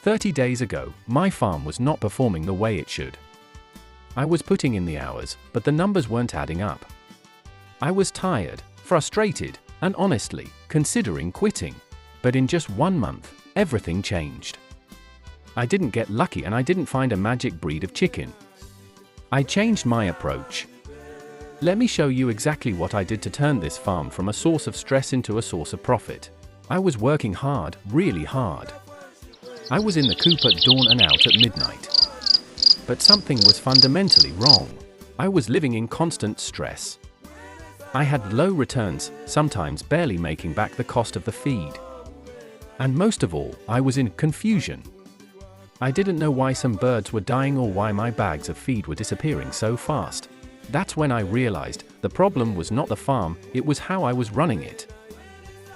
30 days ago, my farm was not performing the way it should. I was putting in the hours, but the numbers weren't adding up. I was tired, frustrated, and honestly, considering quitting. But in just 1 month, everything changed. I didn't get lucky and I didn't find a magic breed of chicken. I changed my approach. Let me show you exactly what I did to turn this farm from a source of stress into a source of profit. I was working hard, really hard. I was in the coop at dawn and out at midnight. But something was fundamentally wrong. I was living in constant stress. I had low returns, sometimes barely making back the cost of the feed. And most of all, I was in confusion. I didn't know why some birds were dying or why my bags of feed were disappearing so fast. That's when I realized the problem was not the farm, it was how I was running it.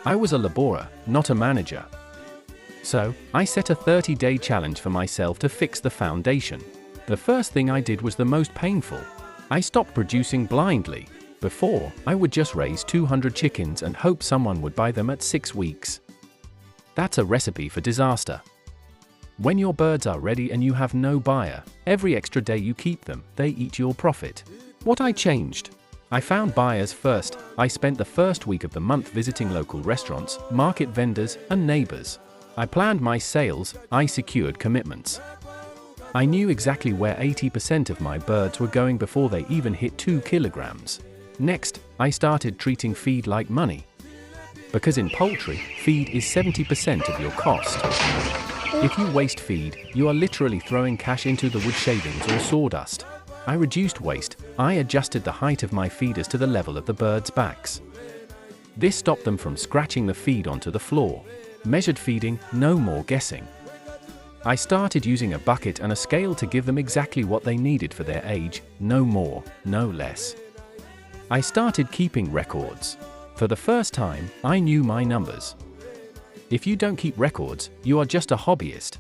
I was a laborer, not a manager. So, I set a 30-day challenge for myself to fix the foundation. The first thing I did was the most painful. I stopped producing blindly. Before, I would just raise 200 chickens and hope someone would buy them at 6 weeks. That's a recipe for disaster. When your birds are ready and you have no buyer, every extra day you keep them, they eat your profit. What I changed? I found buyers first. I spent the first week of the month visiting local restaurants, market vendors, and neighbors. I planned my sales, I secured commitments. I knew exactly where 80% of my birds were going before they even hit 2 kilograms. Next, I started treating feed like money. Because in poultry, feed is 70% of your cost. If you waste feed, you are literally throwing cash into the wood shavings or sawdust. I reduced waste. I adjusted the height of my feeders to the level of the birds' backs. This stopped them from scratching the feed onto the floor. Measured feeding, no more guessing. I started using a bucket and a scale to give them exactly what they needed for their age, no more, no less. I started keeping records. For the first time, I knew my numbers. If you don't keep records, you are just a hobbyist.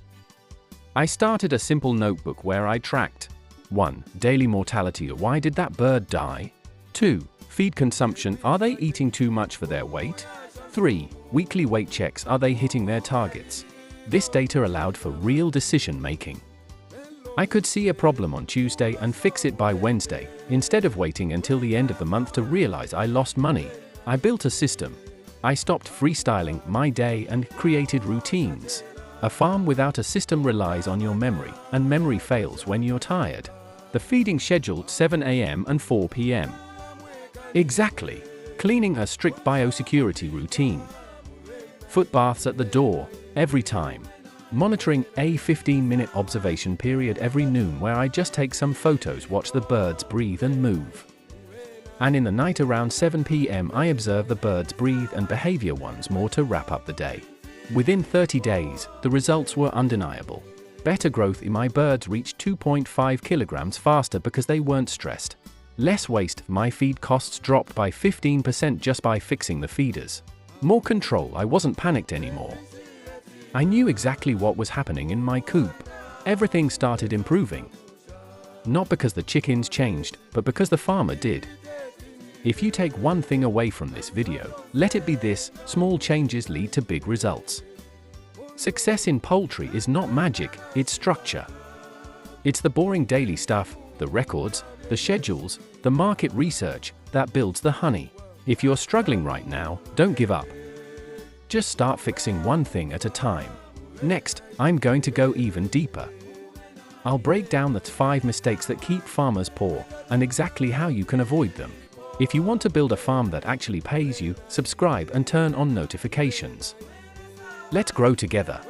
I started a simple notebook where I tracked 1. Daily mortality, why did that bird die? 2. Feed consumption, are they eating too much for their weight? 3. Weekly weight checks, are they hitting their targets? This data allowed for real decision making. I could see a problem on Tuesday and fix it by Wednesday, instead of waiting until the end of the month to realize I lost money. I built a system. I stopped freestyling my day and created routines. A farm without a system relies on your memory, and memory fails when you're tired. The feeding schedule 7 a.m. and 4 p.m. Exactly. Cleaning a strict biosecurity routine. Foot baths at the door, every time. Monitoring a 15-minute observation period every noon where I just take some photos, watch the birds breathe and move. And in the night around 7 p.m. I observe the birds breathe and behavior once more to wrap up the day. Within 30 days, the results were undeniable. Better growth in my birds reached 2.5 kilograms faster because they weren't stressed. Less waste, my feed costs dropped by 15% just by fixing the feeders. More control, I wasn't panicked anymore. I knew exactly what was happening in my coop. Everything started improving. Not because the chickens changed, but because the farmer did. If you take one thing away from this video, let it be this: small changes lead to big results. Success in poultry is not magic, it's structure. It's the boring daily stuff, the records, the schedules, the market research, that builds the honey. If you're struggling right now, don't give up. Just start fixing one thing at a time. Next, I'm going to go even deeper. I'll break down the 5 mistakes that keep farmers poor, and exactly how you can avoid them. If you want to build a farm that actually pays you, subscribe and turn on notifications. Let's grow together.